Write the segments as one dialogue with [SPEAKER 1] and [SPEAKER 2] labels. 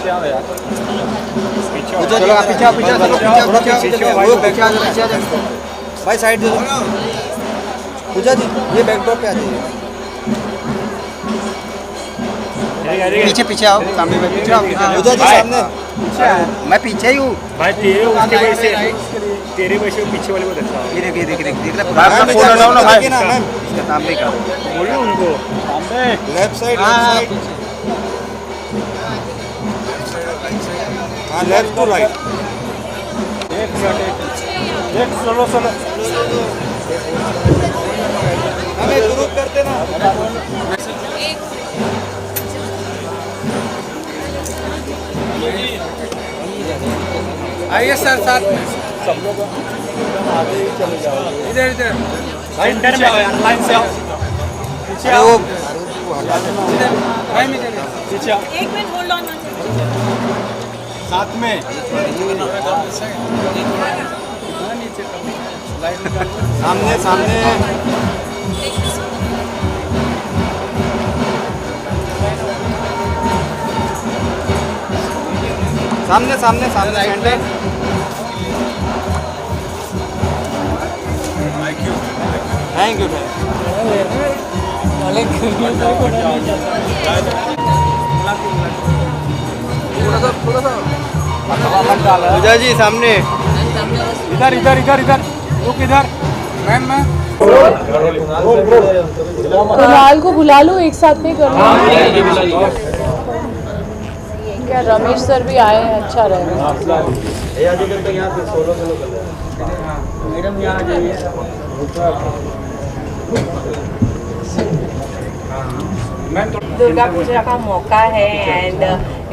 [SPEAKER 1] पीछे आओ यार।
[SPEAKER 2] चलो आप पीछे भाई साइड दे दो। पूजा जी ये बैकड्रॉप पे आ जाइए। पीछे पीछे आओ, सामने में पीछे आओ। पूजा जी सामने। मैं पीछे ही हूँ
[SPEAKER 1] भाई तेरे उसके वजह से तेरे वजह से पीछे वाले को देखा।
[SPEAKER 2] ये देख रहे
[SPEAKER 1] भाई अपना फोन हटाओ ना भाई।
[SPEAKER 2] इसका सामने का
[SPEAKER 1] बोलिए उनको
[SPEAKER 2] लेफ्ट साइड हाँ लेफ्ट टू राइट।
[SPEAKER 1] एक सोलो
[SPEAKER 2] हमें ग्रुप करते ना। आइए सर साथ में
[SPEAKER 1] सब लोग आगे ही चले जाओ।
[SPEAKER 2] इधर
[SPEAKER 1] सेंटर में आओ यार, लाइन से आओ। पीछे आओ। पीछे आओ।
[SPEAKER 3] एक मिनट होल्ड ऑन।
[SPEAKER 1] साथ में
[SPEAKER 2] सामने सामने सामने सामने सामने सेंटर। थैंक यू पूजा जी सामने।
[SPEAKER 1] इधर रुक इधर। मैम
[SPEAKER 3] कुणाल को बुला लो, एक साथ में कर लो। क्या रमेश सर भी आए हैं, अच्छा रहेगा।
[SPEAKER 1] मैडम यहाँ आ जाइए।
[SPEAKER 4] दुर्गा पूजा का मौका है एंड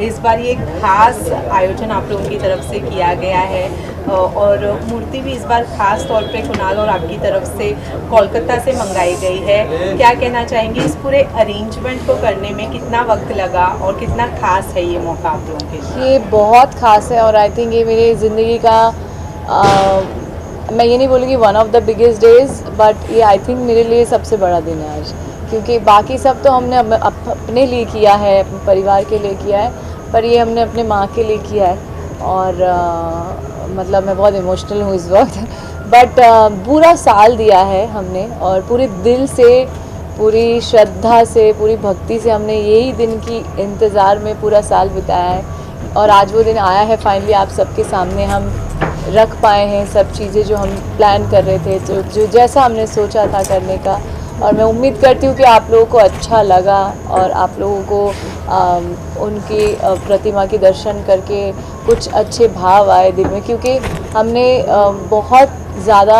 [SPEAKER 4] इस बार ये खास आयोजन आप लोगों की तरफ से किया गया है और मूर्ति भी इस बार खास तौर पे कुणाल और आपकी तरफ से कोलकाता से मंगाई गई है। क्या कहना चाहेंगे इस पूरे अरेंजमेंट को करने में कितना वक्त लगा और कितना खास है ये मौका आप लोगों के लिए?
[SPEAKER 3] ये बहुत खास है और आई थिंक ये मेरी ज़िंदगी का मैं ये नहीं बोलूँगी one of the biggest days, but ये आई थिंक मेरे लिए सबसे बड़ा दिन है आज। क्योंकि बाकी सब तो हमने अपने लिए किया है, अपने परिवार के लिए किया है, पर ये हमने अपने माँ के लिए किया है और मतलब मैं बहुत इमोशनल हूँ इस वक्त। बट पूरा साल दिया है हमने और पूरे दिल से, पूरी श्रद्धा से, पूरी भक्ति से हमने यही दिन की इंतज़ार में पूरा साल बिताया है और आज वो दिन आया है। फाइनली आप सबके सामने हम रख पाए हैं सब चीज़ें जो हम प्लान कर रहे थे, जो जैसा हमने सोचा था करने का। और मैं उम्मीद करती हूँ कि आप लोगों को अच्छा लगा और आप लोगों को उनकी प्रतिमा की दर्शन करके कुछ अच्छे भाव आए दिल में, क्योंकि हमने बहुत ज़्यादा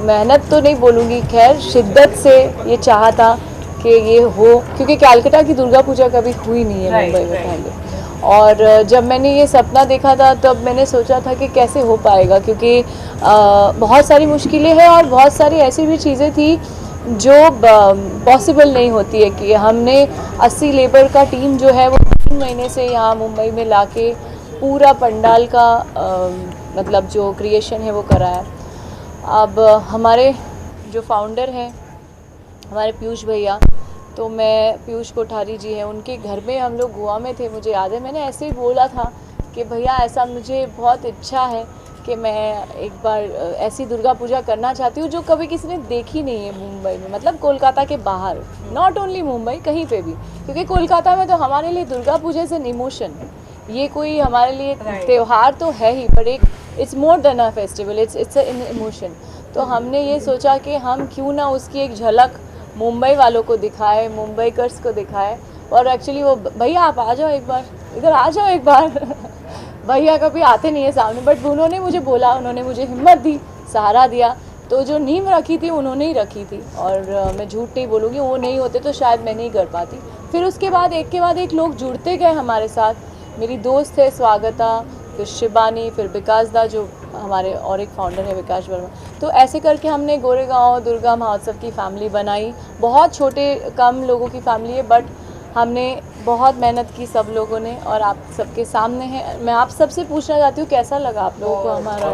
[SPEAKER 3] मेहनत तो नहीं बोलूँगी, खैर शिद्दत से ये चाहा था कि ये हो, क्योंकि कलकत्ता की दुर्गा पूजा कभी हुई नहीं है मुंबई में पहले। और जब मैंने ये सपना देखा था तब मैंने सोचा था कि कैसे हो पाएगा, क्योंकि बहुत सारी मुश्किलें हैं और बहुत सारी ऐसी भी चीज़ें थी जो पॉसिबल नहीं होती है। कि हमने 80 लेबर का टीम जो है वो 3 महीने से यहाँ मुंबई में लाके पूरा पंडाल का मतलब जो क्रिएशन है वो करा है। अब हमारे जो फाउंडर हैं हमारे पीयूष भैया, तो मैं पीयूष कोठारी जी हैं, उनके घर में हम लोग गोवा में थे। मुझे याद है मैंने ऐसे ही बोला था कि भैया ऐसा मुझे बहुत इच्छा है कि मैं एक बार ऐसी दुर्गा पूजा करना चाहती हूँ जो कभी किसी ने देखी नहीं है मुंबई में, मतलब कोलकाता के बाहर, नॉट ओनली मुंबई, कहीं पे भी। क्योंकि कोलकाता में तो हमारे लिए Durga Puja is an emotion, ये कोई हमारे लिए त्यौहार तो है ही, पर एक it's more than a festival, it's an emotion. तो हमने ये सोचा कि हम क्यों ना उसकी एक झलक मुंबई वालों को दिखाए, मुंबईकर्स को दिखाए। और एक्चुअली वो भैया आप आ जाओ एक बार, इधर आ जाओ एक बार भैया कभी आते नहीं है सामने, बट उन्होंने मुझे बोला, उन्होंने मुझे हिम्मत दी, सहारा दिया। तो जो नींव रखी थी उन्होंने ही रखी थी और मैं झूठ नहीं बोलूँगी, वो नहीं होते तो शायद मैं नहीं कर पाती। फिर उसके बाद एक के बाद एक लोग जुड़ते गए हमारे साथ। मेरी दोस्त है स्वागता, फिर शिबानी, फिर विकास दा जो हमारे और एक फाउंडर है विकास वर्मा। तो ऐसे करके हमने गोरेगांव दुर्गा महोत्सव की फ़ैमिली बनाई। बहुत छोटे कम लोगों की फ़ैमिली है, बट हमने बहुत मेहनत की सब लोगों ने और आप सबके सामने है। मैं आप सबसे पूछना चाहती हूँ कैसा लगा आप लोगों को हमारा?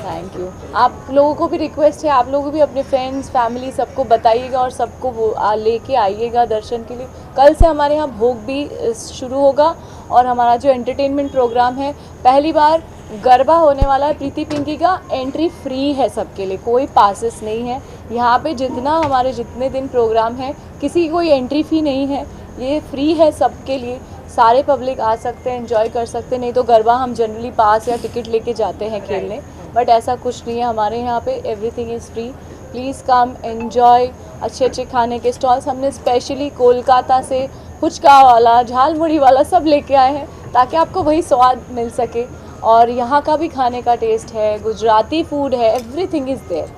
[SPEAKER 3] Thank you. आप लोगों को भी रिक्वेस्ट है, आप लोगों को भी अपने फ्रेंड्स फैमिली सबको बताइएगा और सबको वो लेके आइएगा दर्शन के लिए। कल से हमारे यहाँ भोग भी शुरू होगा और हमारा जो एंटरटेनमेंट प्रोग्राम है, पहली बार गरबा होने वाला है प्रीति पिंकी का। एंट्री फ्री है सबके लिए, कोई पासेस नहीं है यहाँ पे। जितने दिन प्रोग्राम है किसी की कोई एंट्री फ़ी नहीं है, ये फ्री है सबके लिए। सारे पब्लिक आ सकते हैं, एंजॉय कर सकते हैं। नहीं तो गरबा हम जनरली पास या टिकट लेके जाते हैं खेलने, बट ऐसा कुछ नहीं है हमारे यहाँ पे। Everything is free. Please come enjoy. अच्छे अच्छे खाने के स्टॉल्स हमने स्पेशली कोलकाता से फुचका वाला, झाल मुड़ी वाला सब लेके आए हैं ताकि आपको वही स्वाद मिल सके। और यहाँ का भी खाने का टेस्ट है, गुजराती फूड है, एवरीथिंग इज़ देयर।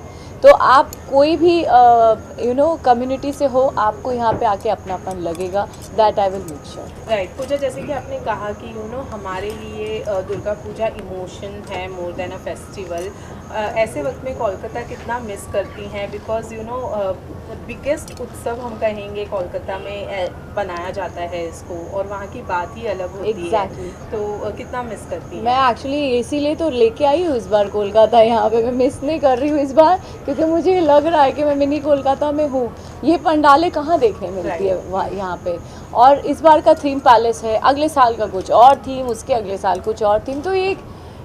[SPEAKER 3] तो आप कोई भी कम्युनिटी से हो, आपको यहाँ पे आके अपनापन लगेगा। That I will make sure.
[SPEAKER 4] Right Pooja, जैसे कि आपने कहा कि हमारे लिए दुर्गा पूजा इमोशन है मोर देन अ फेस्टिवल। ऐसे वक्त में कोलकाता कितना मिस करती हैं, बिकॉज बिगेस्ट उत्सव हम कहेंगे कोलकाता में बनाया जाता है इसको, और वहाँ की बात ही अलग होती है। तो कितना मिस करती हैं?
[SPEAKER 3] मैं एक्चुअली इसीलिए तो लेके आई हूँ इस बार कोलकाता यहाँ पे। मैं मिस नहीं कर रही हूँ इस बार, क्योंकि मुझे लग रहा है कि मैं मिनी कोलकाता में हूँ। ये पंडालें कहाँ देखने मिलती है यहाँ पे। और इस बार का थीम पैलेस है, अगले साल का कुछ और थीम, उसके अगले साल कुछ और थीम। तो ये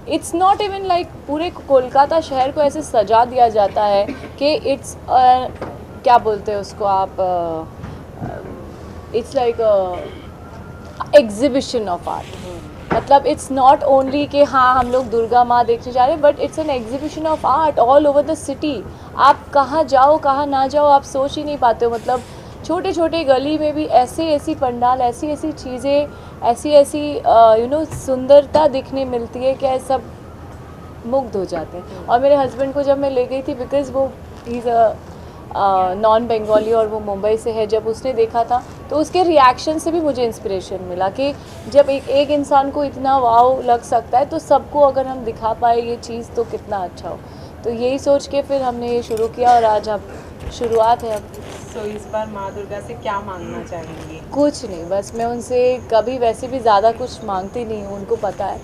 [SPEAKER 3] इट्स नॉट इवन लाइक पूरे कोलकाता शहर को ऐसे सजा दिया जाता है कि इट्स क्या बोलते हैं उसको आप, it's like exhibition of art. मतलब इट्स नॉट ओनली कि हाँ हम लोग दुर्गा माँ देखने जा रहे हैं, but it's an exhibition of art all over the city. आप कहाँ जाओ कहाँ ना जाओ आप सोच ही नहीं पाते हो। मतलब छोटे छोटे गली में भी ऐसी पंडाल, ऐसी चीज़ें, ऐसी सुंदरता दिखने मिलती है कि सब मुग्ध हो जाते हैं। और मेरे हस्बैंड को जब मैं ले गई थी, बिकॉज़ वो he is a non Bengali और वो मुंबई से है, जब उसने देखा था तो उसके रिएक्शन से भी मुझे इंस्पिरेशन मिला कि जब एक इंसान को इतना वाव लग सकता है तो सबको अगर हम दिखा पाए ये चीज़ तो कितना अच्छा हो। तो यही सोच के फिर हमने ये शुरू किया और आज अब शुरुआत है। अब
[SPEAKER 4] तो इस बार माँ दुर्गा से क्या मांगना चाहेंगी?
[SPEAKER 3] कुछ नहीं, बस मैं उनसे कभी वैसे भी ज़्यादा कुछ मांगती नहीं हूँ, उनको पता है।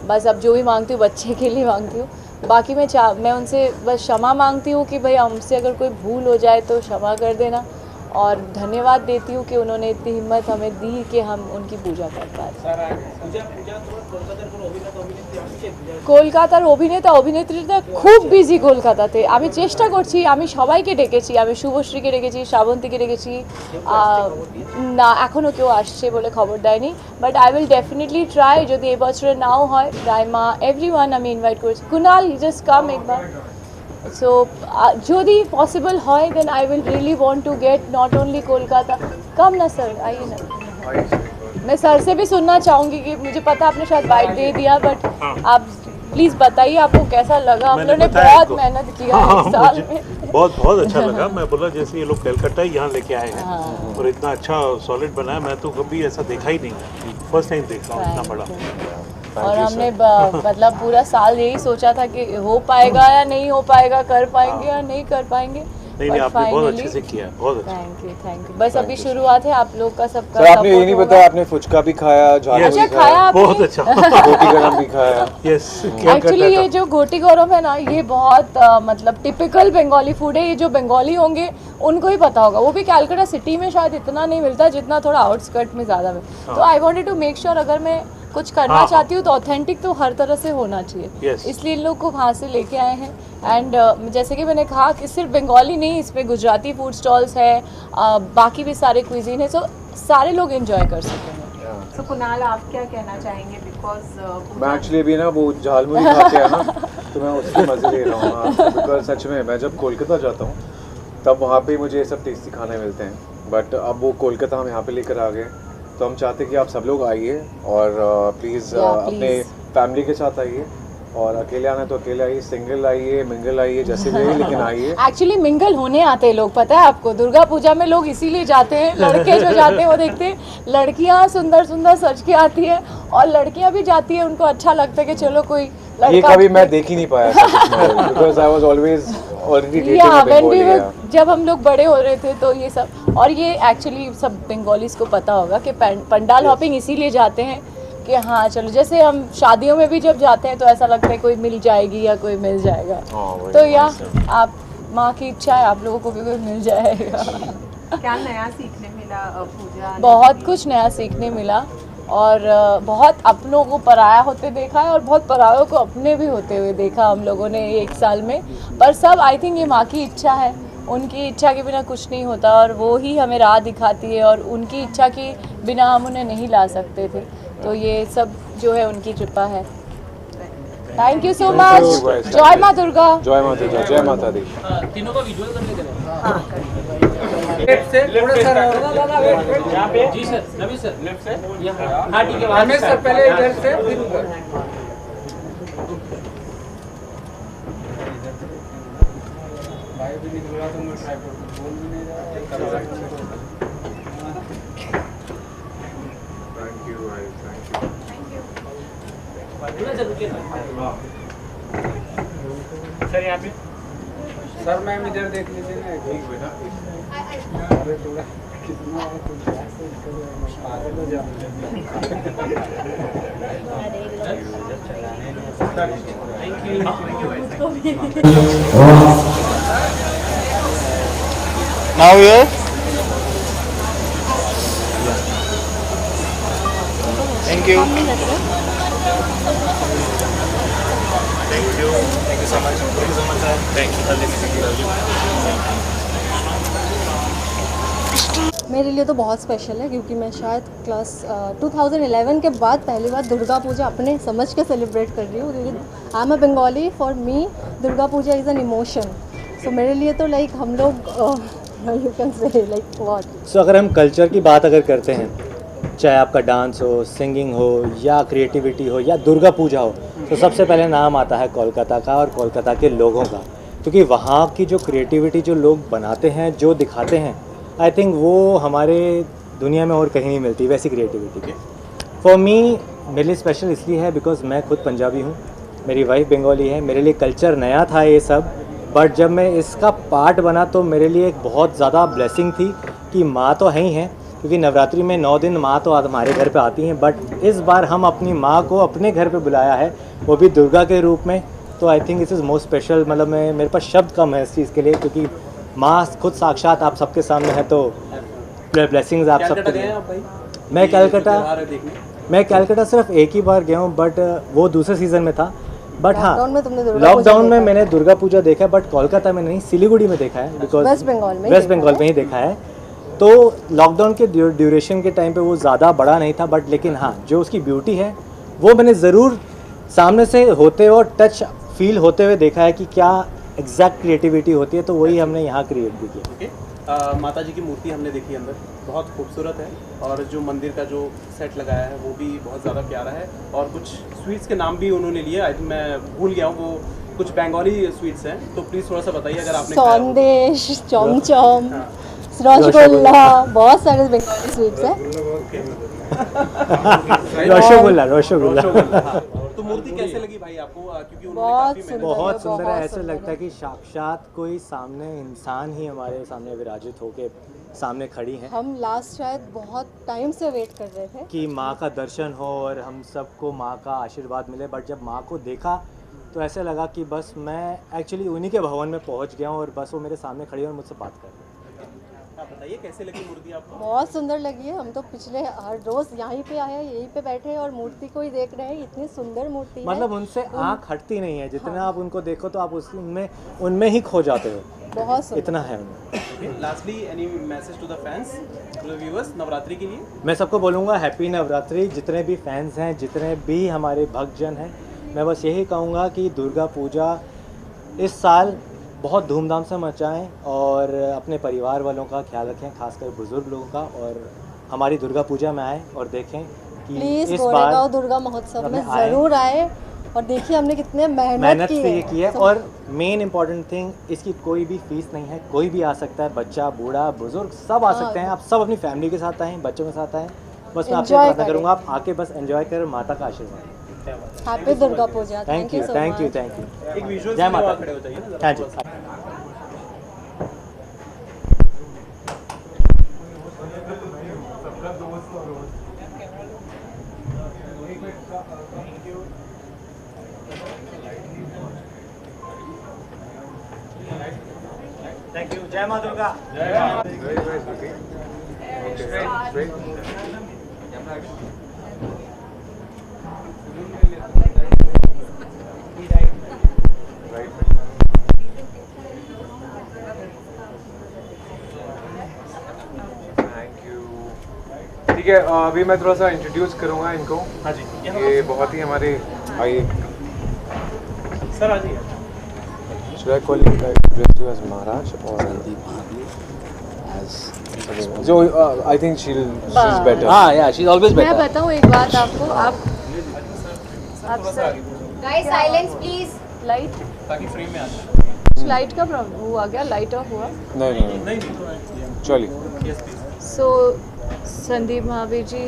[SPEAKER 3] बस अब जो भी मांगती हूँ बच्चे के लिए मांगती हूँ। बाकी मैं उनसे बस क्षमा मांगती हूँ कि भाई हमसे अगर कोई भूल हो जाए तो क्षमा कर देना, और धन्यवाद देती हूँ कि उन्होंने इतनी हिम्मत हमें दी कि हम उनकी पूजा कर पाए। কলকাতার অভিনেতা খুব বিজি কলকাতাতে। আমি চেষ্টা করছি, আমি সবাইকে ডেকেছি, আমি শুভশ্রীকে ডেকেছি, শ্রাবন্তীকে ডেকেছি, না এখনও কেউ আসছে বলে খবর দেয়নি, but I will definitely try. যদি এবছরে নাও হয়, রাইমা এভরিওয়ান আমি ইনভাইট করেছি। কুনাল জাস্ট কাম একবার। सो যদি पॉसिबल হয় then I will really want to get not only Kolkata. Come ना सर, आइए ना। मैं सर से भी सुनना चाहूँगी कि मुझे पता आपने शायद बाइट दे दिया, बट आप प्लीज़ बताइए आपको कैसा लगा। हम लोगों ने बहुत मेहनत किया इस साल में।
[SPEAKER 5] बहुत अच्छा लगा। मैं बोला जैसे ये लोग कलकत्ता यहाँ लेके आए हैं और इतना अच्छा सॉलिड बनाया, मैं तो कभी ऐसा देखा ही नहीं, फर्स्ट टाइम देख रहा हूँ इतना बड़ा।
[SPEAKER 3] और हमने मतलब पूरा साल यही सोचा था कि हो पाएगा या नहीं हो पाएगा, कर पाएंगे या नहीं कर पाएंगे।
[SPEAKER 5] नहीं, आपने बहुत अच्छे से किया, बहुत अच्छा।
[SPEAKER 3] Thank you. बस अभी शुरुआत है, आप लोग का सबका।
[SPEAKER 2] सर आपने ये नहीं बताया, आपने फुचका भी खाया,
[SPEAKER 3] अच्छा खाया आपने?
[SPEAKER 5] बहुत अच्छा।
[SPEAKER 2] गोटी गरम भी खाया।
[SPEAKER 5] यस,
[SPEAKER 3] एक्चुअली ये जो गोटी गरम है ना, ये बहुत मतलब टिपिकल बंगाली फूड है। ये जो बंगाली होंगे उनको ही पता होगा। वो भी कैलकाटा सिटी में शायद इतना नहीं मिलता जितना थोड़ा आउटस्कर्ट में ज़्यादा मिलता। तो I wanted to make sure अगर मैं कुछ करना चाहती हूँ तो ऑथेंटिक तो हर तरह से होना चाहिए। इसलिए इन लोग को वहाँ से लेके आए हैं। एंड जैसे कि मैंने कहा कि सिर्फ बंगाली नहीं, इसमें गुजराती फूड स्टॉल्स है, बाकी भी सारे क्विजीन है, सो सारे लोग एंजॉय कर सकते हैं।
[SPEAKER 4] तो कुणाल आप क्या कहना चाहेंगे? बिकॉज
[SPEAKER 2] मैं एक्चुअली अभी ना वो झालमुड़ी खाते हैं ना, तो मैं उसके मज़े ले रहा हूँ। बिकॉज सच में मैं जब कोलकाता जाता हूँ तब वहाँ पे मुझे ये सब टेस्टी खाने मिलते हैं, बट अब वो कोलकाता हम यहाँ पे लेकर आ गए, तो हम चाहते हैं कि आप सब लोग आइए और प्लीज़ अपने फैमिली के साथ आइए, और अकेले आना तो अकेले आइए, सिंगल आइए, मिंगल आइए, जैसे भी, लेकिन आइए।
[SPEAKER 3] एक्चुअली मिंगल होने आते हैं लोग, पता है आपको। दुर्गा पूजा में लोग इसीलिए जाते हैं, लड़के जो जाते हैं वो देखते हैं लड़कियां सुंदर सुंदर सज के आती है, और लड़कियां भी जाती है, उनको अच्छा लगता है कि चलो कोई लड़का।
[SPEAKER 2] ये कभी मैं देख ही नहीं पाया because I was always already dating a Bengali.
[SPEAKER 3] जब हम लोग बड़े हो रहे थे तो ये सब, और ये एक्चुअली सब बंगालीज को पता होगा कि पंडाल हॉपिंग इसीलिए जाते हैं कि हाँ चलो, जैसे हम शादियों में भी जब जाते हैं तो ऐसा लगता है कोई मिल जाएगी या कोई मिल जाएगा। तो या आप माँ की इच्छा है, आप लोगों को भी कोई मिल जाएगा।
[SPEAKER 4] क्या नया सीखने मिला पूजा?
[SPEAKER 3] बहुत कुछ नया सीखने मिला। और बहुत अपनों को पराया होते देखा है और बहुत परायों को अपने भी होते हुए देखा हम लोगों ने ये 1 साल में। पर सब आई थिंक ये माँ की इच्छा है, उनकी इच्छा के बिना कुछ नहीं होता और वो ही हमें राह दिखाती है और उनकी इच्छा के बिना हम उन्हें नहीं ला सकते थे। तो ये सब जो है उनकी कृपा है। Thank you so much. जय माँ दुर्गा।
[SPEAKER 2] जय माता दी, जय माता दी।
[SPEAKER 1] तीनों का विजुअल करने के लिए लेफ्ट से थोड़ा सर यहाँ पे जी सर, नबी सर लेफ्ट से यहाँ। हाँ ठीक है, रमेश सर पहले इधर से फिर ऊपर। भाई भी निकला तो मैं ट्राइपॉड बोल भी नहीं रहा है।
[SPEAKER 2] थैंक यू भाई, थैंक
[SPEAKER 1] सर यहाँ पे सर मैम इधर देख लीजिए ना।
[SPEAKER 2] ठीक बेटा।
[SPEAKER 1] अरे थोड़ा कितना कुछ पागल हो
[SPEAKER 6] Now here. Thank you. Thank you so much. Thank you so much, sir. Thank you.
[SPEAKER 7] मेरे लिए तो बहुत स्पेशल है क्योंकि मैं शायद क्लास 2011 के बाद पहली बार दुर्गा पूजा अपने समझ के सेलिब्रेट कर रही हूँ क्योंकि I am a Bengali. For me Durga Puja is an emotion. So मेरे लिए तो लाइक हम लोग you can say like what.
[SPEAKER 6] So अगर हम कल्चर की बात अगर करते हैं, चाहे आपका डांस हो, सिंगिंग हो या क्रिएटिविटी हो या दुर्गा पूजा हो, तो सबसे पहले नाम आता है कोलकाता का और कोलकाता के लोगों का। क्योंकि वहाँ की जो क्रिएटिविटी जो लोग बनाते हैं, जो दिखाते हैं, आई थिंक वो हमारे दुनिया में और कहीं नहीं मिलती वैसी क्रिएटिविटी। फॉर मी मेरे लिए स्पेशल इसलिए है बिकॉज मैं खुद पंजाबी हूँ, मेरी वाइफ बंगाली है। मेरे लिए कल्चर नया था ये सब, बट जब मैं इसका पार्ट बना तो मेरे लिए एक बहुत ज़्यादा ब्लेसिंग थी कि माँ तो है ही हैं, क्योंकि नवरात्रि में 9 दिन माँ तो हमारे घर पे आती हैं, बट इस बार हम अपनी माँ को अपने घर पे बुलाया है, वो भी दुर्गा के रूप में। तो I think this is most special. मतलब मेरे पास शब्द कम है इस चीज़ के लिए, क्योंकि माँ खुद साक्षात आप सबके सामने है, तो ब्लेसिंग्स आप सबके लिए। मैं कैलकाटा सिर्फ एक ही बार गया हूँ, बट वो दूसरे सीज़न में था। बट हाँ, लॉकडाउन में मैंने दुर्गा पूजा देखा है, बट कोलकाता में नहीं, सिलीगुड़ी में देखा है, बिकॉज वेस्ट बंगाल में ही देखा है। तो लॉकडाउन के ड्यूरेशन के टाइम पे वो ज़्यादा बड़ा नहीं था, बट लेकिन हाँ, जो उसकी ब्यूटी है वो मैंने ज़रूर सामने से होते हुए और टच फील होते हुए देखा है कि क्या एग्जैक्ट क्रिएटिविटी होती है। तो वही हमने यहाँ क्रिएट भी किया।
[SPEAKER 8] माता जी की मूर्ति हमने देखी अंदर, बहुत खूबसूरत है, और जो मंदिर का जो सेट लगाया है वो भी बहुत ज़्यादा प्यारा है। और कुछ स्वीट्स के नाम भी उन्होंने लिए, आई थिंक मैं भूल गया हूँ, वो कुछ बंगाली स्वीट्स हैं, तो प्लीज़ थोड़ा सा बताइए अगर आपने।
[SPEAKER 7] संदेश, चमचम, रसगुल्ला, बहुत सारे बंगाली स्वीट्स हैं।
[SPEAKER 6] रसगुल्ला।
[SPEAKER 8] तो मूर्ति कैसे लगी भाई आपको? क्योंकि उन्होंने
[SPEAKER 6] बहुत सुंदर है। ऐसे लगता है कि साक्षात कोई सामने इंसान ही हमारे सामने विराजित होके सामने खड़ी हैं।
[SPEAKER 7] हम लास्ट शायद बहुत टाइम से वेट कर रहे थे
[SPEAKER 6] कि माँ का दर्शन हो और हम सबको माँ का आशीर्वाद मिले। बट जब माँ को देखा तो ऐसे लगा कि बस मैं एक्चुअली उन्हीं के भवन में पहुँच गया हूँ और बस वो मेरे सामने खड़ी और मुझसे बात कर रही है।
[SPEAKER 8] बताइए कैसे लगी मूर्ति आपको?
[SPEAKER 7] बहुत सुंदर लगी है। हम तो पिछले हर रोज यहीं पे आए हैं, यहीं पे बैठे हैं और मूर्ति को ही देख रहे हैं। इतनी सुंदर मूर्ति
[SPEAKER 6] मतलब उनसे आँख हटती नहीं है, जितना आप उनको देखो तो आप उनमें ही खो जाते हो।
[SPEAKER 7] बहुत सुंदर
[SPEAKER 6] इतना है उनमें।
[SPEAKER 8] Lastly any message to the fans, to the viewers Navratri के लिए?
[SPEAKER 6] मैं सबको बोलूँगा हैप्पी नवरात्रि। जितने भी फैंस हैं, जितने भी हमारे भक्तजन हैं, मैं बस यही कहूँगा कि दुर्गा पूजा इस साल बहुत धूमधाम से मचाएं और अपने परिवार वालों का ख्याल रखें, खासकर बुजुर्ग लोगों का, और हमारी दुर्गा पूजा में आए और देखें कि
[SPEAKER 7] प्लीज
[SPEAKER 6] इस
[SPEAKER 7] गोरेगांव दुर्गा महोत्सव में ज़रूर आए और देखिए हमने कितने मेहनत
[SPEAKER 6] से ये की है। और मेन इम्पॉर्टेंट थिंग, इसकी कोई भी फीस नहीं है, कोई भी आ सकता है, बच्चा, बूढ़ा, बुजुर्ग सब आ सकते हैं। आप सब अपनी फैमिली के साथ आएँ, बच्चों के साथ आएँ। बस मैं आपसे प्रार्थना करूँगा आप आके बस एंजॉय करें, माता का आशीर्वाद।
[SPEAKER 7] Happy Durga Puja.
[SPEAKER 6] Thank you, thank you, thank you.
[SPEAKER 8] एक विजुअल
[SPEAKER 6] जय माता।
[SPEAKER 8] खड़े हो जाइए ना।
[SPEAKER 6] हाँ जी। Thank you. जय माँ Durga.
[SPEAKER 2] Very nice looking. Okay, straight. है, अभी मैं थोड़ा सा इंट्रोड्यूस करूँगा इनको।
[SPEAKER 8] हाँ जी,
[SPEAKER 2] ये बहुत ही हमारे आइए
[SPEAKER 8] सर आ जाइए।
[SPEAKER 2] Should I call you as Maharaj or as so I think she's better.
[SPEAKER 1] हाँ या शी इज ऑलवेज
[SPEAKER 3] मैं
[SPEAKER 1] बेटर।
[SPEAKER 3] बताऊँ एक बात आपको, आप sir
[SPEAKER 9] guys silence please.
[SPEAKER 3] Light
[SPEAKER 8] ताकि फ्रेम में आ जाए।
[SPEAKER 3] लाइट का प्रॉब्लम हुआ क्या, लाइट ऑफ हुआ?
[SPEAKER 2] नहीं चलिए।
[SPEAKER 3] सो संदीप महावीर जी,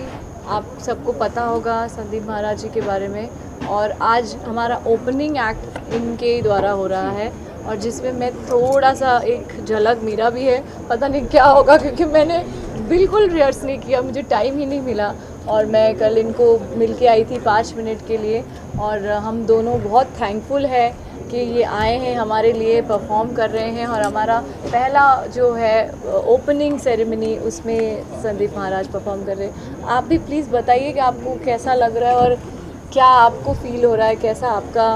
[SPEAKER 3] आप सबको पता होगा संदीप महाराज जी के बारे में, और आज हमारा ओपनिंग एक्ट इनके द्वारा हो रहा है, और जिसमें मैं थोड़ा सा एक झलक, मेरा भी है, पता नहीं क्या होगा क्योंकि मैंने बिल्कुल रिहर्स नहीं किया, मुझे टाइम ही नहीं मिला, और मैं कल इनको मिल के आई थी 5 मिनट के लिए, और हम दोनों बहुत थैंकफुल है कि ये आए हैं हमारे लिए, परफॉर्म कर रहे हैं, और हमारा पहला जो है ओपनिंग सेरेमनी उसमें संदीप महाराज परफॉर्म कर रहे हैं। आप भी प्लीज़ बताइए कि आपको कैसा लग रहा है और क्या आपको फील हो रहा है, कैसा आपका,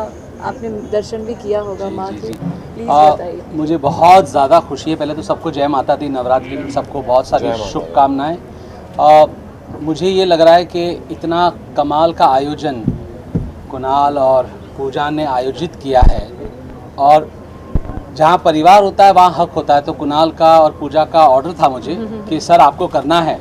[SPEAKER 3] आपने दर्शन भी किया होगा माँ के, प्लीज़ बताइए।
[SPEAKER 1] मुझे बहुत ज़्यादा खुशी है। पहले तो सबको जय माता दी, नवरात्रि की सबको बहुत सारी शुभकामनाएं। मुझे ये लग रहा है कि इतना कमाल का आयोजन कुणाल और पूजा ने आयोजित किया है, और जहाँ परिवार होता है वहाँ हक होता है। तो कुणाल का और पूजा का ऑर्डर था मुझे कि सर आपको करना है,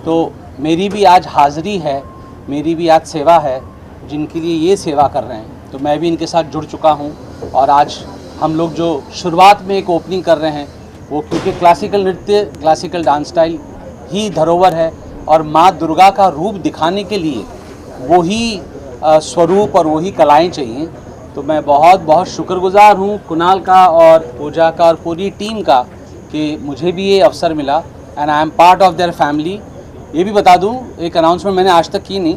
[SPEAKER 1] तो मेरी भी आज हाज़िरी है, मेरी भी आज सेवा है, जिनके लिए ये सेवा कर रहे हैं, तो मैं भी इनके साथ जुड़ चुका हूँ। और आज हम लोग जो शुरुआत में एक ओपनिंग कर रहे हैं, वो क्योंकि क्लासिकल नृत्य, क्लासिकल डांस स्टाइल ही धरोहर है, और माँ दुर्गा का रूप दिखाने के लिए वही स्वरूप और वही कलाएं चाहिए। तो मैं बहुत बहुत शुक्रगुजार हूँ कुणाल का और पूजा का और पूरी टीम का कि मुझे भी ये अवसर मिला, and I am part of their family. ये भी बता दूँ, एक अनाउंसमेंट मैंने आज तक की नहीं,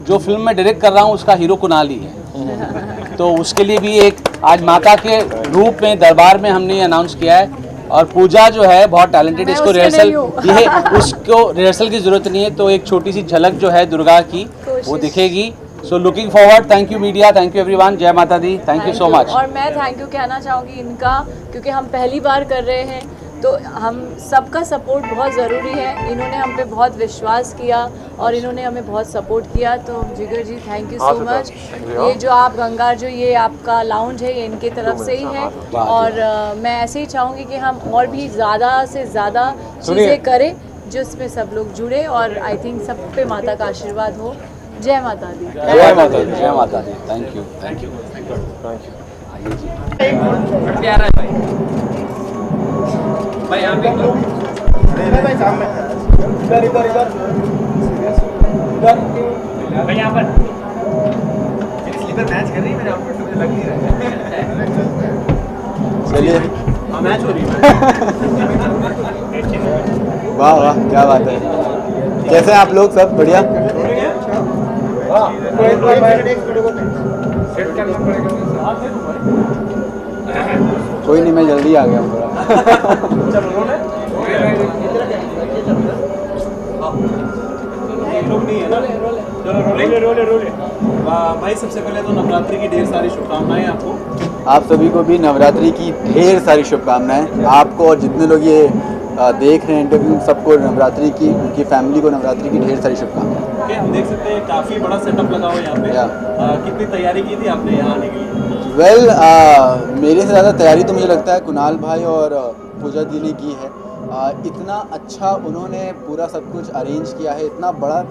[SPEAKER 1] जो फिल्म में डायरेक्ट कर रहा हूँ उसका हीरो कुणाल ही है, तो उसके लिए भी एक आज माता के रूप में दरबार में हमने ये अनाउंस किया है। और पूजा जो है बहुत टैलेंटेड, इसको रिहर्सल, ये उसको रिहर्सल की ज़रूरत नहीं है, तो एक छोटी सी झलक जो है दुर्गा की वो दिखेगी। So looking forward. Thank you media, thank you everyone, जय माता दी, थैंक यू सो मच।
[SPEAKER 3] और मैं थैंक यू कहना चाहूँगी इनका, क्योंकि हम पहली बार कर रहे हैं, तो हम सबका सपोर्ट बहुत ज़रूरी है। इन्होंने हम पे बहुत विश्वास किया और इन्होंने हमें बहुत सपोर्ट किया, तो जिगर जी थैंक यू सो मच। ये जो आप गंगा, जो ये आपका लाउंज है, ये इनके तरफ से ही है, और मैं ऐसे ही चाहूँगी कि हम और भी ज़्यादा से ज़्यादा चीज़ें करें जिसमें सब लोग जुड़े, और आई थिंक सब पे माता का आशीर्वाद हो। जय माता दी।
[SPEAKER 1] जय माता दी, जय माता दी। Thank you, thank you, thank you. प्यारा भाई, भाई यहाँ पे भाई यहाँ पर स्लीपर मैच कर रही है, मेरे आउटफिट तो मुझे लग नहीं रहा है।
[SPEAKER 6] चलिए,
[SPEAKER 8] मैच हो रही है।
[SPEAKER 6] वाह वाह, क्या बात है। कैसे हैं आप लोग, सब बढ़िया? कोई नहीं, मैं जल्दी आ गया हूँ
[SPEAKER 8] भाई सबसे पहले तो नवरात्रि की ढेर सारी शुभकामनाएं आपको।
[SPEAKER 6] आप सभी को भी नवरात्रि की ढेर सारी शुभकामनाएं, आपको और जितने लोग ये देख रहे हैं इंटरव्यू, सबको नवरात्रि की, उनकी फैमिली को नवरात्रि की ढेर सारी शुभकामनाएं।
[SPEAKER 8] ओके, हम देख सकते हैं काफ़ी बड़ा सेटअप लगा हुआ है यहाँ पे। कितनी तैयारी की थी आपने यहाँ आने के लिए?
[SPEAKER 6] वेल, मेरे से ज़्यादा तैयारी तो मुझे लगता है कुणाल भाई और पूजा दी ने की है। इतना अच्छा उन्होंने पूरा सब कुछ अरेंज किया है, इतना बड़ा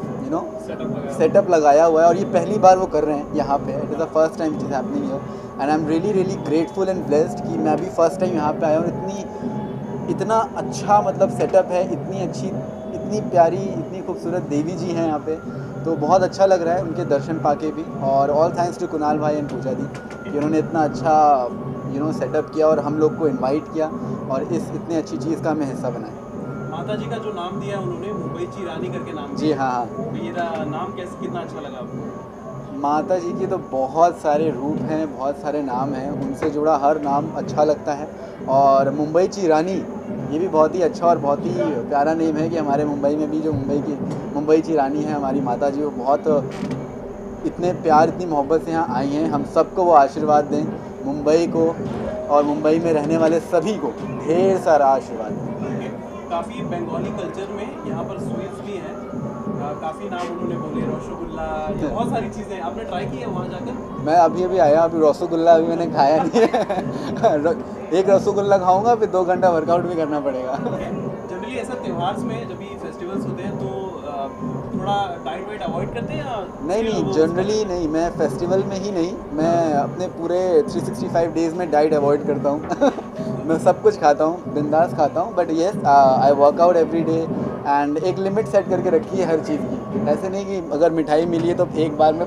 [SPEAKER 6] सेटअप लगाया हुआ है, और ये पहली बार वो कर रहे हैं यहाँ पे। It is the first time it is happening here, and I am really grateful and blessed कि मैं भी फर्स्ट टाइम यहाँ पे आया हूँ। इतना अच्छा मतलब सेटअप है, इतनी अच्छी, इतनी प्यारी, इतनी खूबसूरत देवी जी हैं यहाँ पे, तो बहुत अच्छा लग रहा है उनके दर्शन पाके भी। और ऑल थैंक्स टू कुणाल भाई एंड पूजा दी कि उन्होंने इतना अच्छा सेटअप किया और हम लोग को इनवाइट किया और इस इतनी अच्छी चीज़ का हमें हिस्सा बनाया।
[SPEAKER 8] माता जी का जो नाम दिया उन्होंने, मुंबई ची रानी करके नाम
[SPEAKER 6] जी
[SPEAKER 8] दिया।
[SPEAKER 6] हाँ,
[SPEAKER 8] तो ये नाम कैसे, कितना अच्छा लगा आपको?
[SPEAKER 6] माता जी के तो बहुत सारे रूप हैं, बहुत सारे नाम हैं, उनसे जुड़ा हर नाम अच्छा लगता है। और मुंबई ची रानी, ये भी बहुत ही अच्छा और बहुत ही प्यारा नेम है कि हमारे मुंबई में भी जो मुंबई ची रानी है हमारी माता जी, वो बहुत इतने प्यार, इतनी मोहब्बत से यहाँ आई हैं। हम सबको वो आशीर्वाद दें, मुंबई को और मुंबई में रहने वाले सभी को ढेर सारा आशीर्वाद दें।
[SPEAKER 8] काफ़ी बंगाली कल्चर में यहाँ पर स्वीट्स भी हैं, काफ़ी नाम उन्होंने बोले, रसगुल्ला, ये बहुत सारी चीज़ें आपने ट्राई की है वहाँ जाकर?
[SPEAKER 10] मैं अभी आया, अभी रसगुल्ला अभी मैंने खाया नहीं है एक रसगुल्ला खाऊंगा फिर 2 घंटा वर्कआउट भी करना पड़ेगा।
[SPEAKER 8] जनरली ऐसा त्योहार में जब भी फेस्टिवल्स होते हैं तो थोड़ा डाइट वाइट अवॉइड करते हैं या
[SPEAKER 10] नहीं जनरली नहीं, मैं फेस्टिवल में ही नहीं, मैं अपने पूरे 365 डेज़ में डाइट अवॉइड करता हूँ मैं सब कुछ खाता हूँ, बिंदास खाता हूँ, but yes I workout every day and एक लिमिट सेट करके रखी है हर चीज़ की। ऐसे नहीं कि अगर मिठाई मिली है तो एक बार में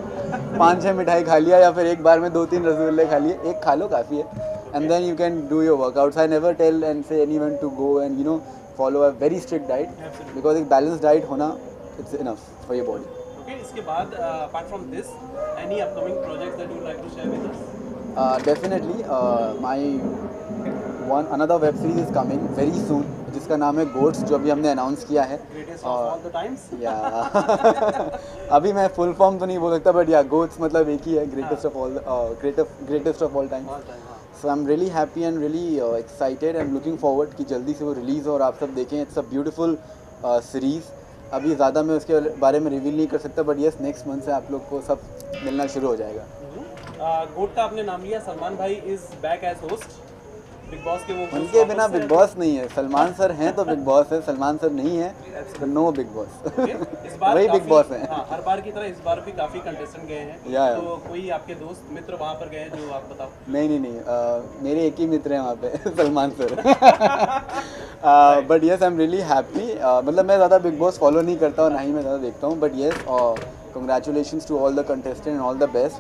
[SPEAKER 10] 5-6 मिठाई खा लिया या फिर एक बार में 2-3 रसगुल्ले खा लिए, एक खा लो काफ़ी है and then you can do your workouts. I never tell and say anyone to go and follow a very strict diet because एक balanced diet होना it's enough for your body.
[SPEAKER 8] Okay, इसके बाद apart from this, any upcoming projects that you would like to share with us?
[SPEAKER 10] Definitely, my another web series is coming very soon जिसका नाम है goats, जो अभी हमने announce किया है।
[SPEAKER 8] Greatest of all the times?
[SPEAKER 10] या अभी मैं फुल फॉर्म तो नहीं बोल सकता बट या गोट्स मतलब एक ही है, greatest of all time. So I am really happy and really excited and looking forward कि जल्दी से वो रिलीज़ हो और आप सब देखें। It's a beautiful series. अभी ज़्यादा मैं उसके बारे में रिवील नहीं कर सकता बट येस नेक्स्ट मंथ से आप लोग को सब मिलना शुरू हो जाएगा।
[SPEAKER 8] गोट का आपने नाम लिया, सलमान भाई is back as host Bigg Boss के। वो
[SPEAKER 10] उनके बिना बिग बॉस नहीं है। सलमान सर हैं तो बिग बॉस है, सलमान सर नहीं है तो नो बिग बॉस वही बिग बॉस है।
[SPEAKER 8] हाँ, हर बार की तरह इस बार भी काफ़ी कंटेस्टेंट गए हैं, तो कोई आपके दोस्त मित्र वहाँ पर गए हैं जो आप बताओ?
[SPEAKER 10] नहीं मेरे एक ही मित्र हैं वहाँ पे Salman sir but yes I am really happy. मतलब मैं ज़्यादा बिग बॉस फॉलो नहीं करता और ना ही मैं ज़्यादा देखता हूँ, but yes congratulations to all the contestant and all the best.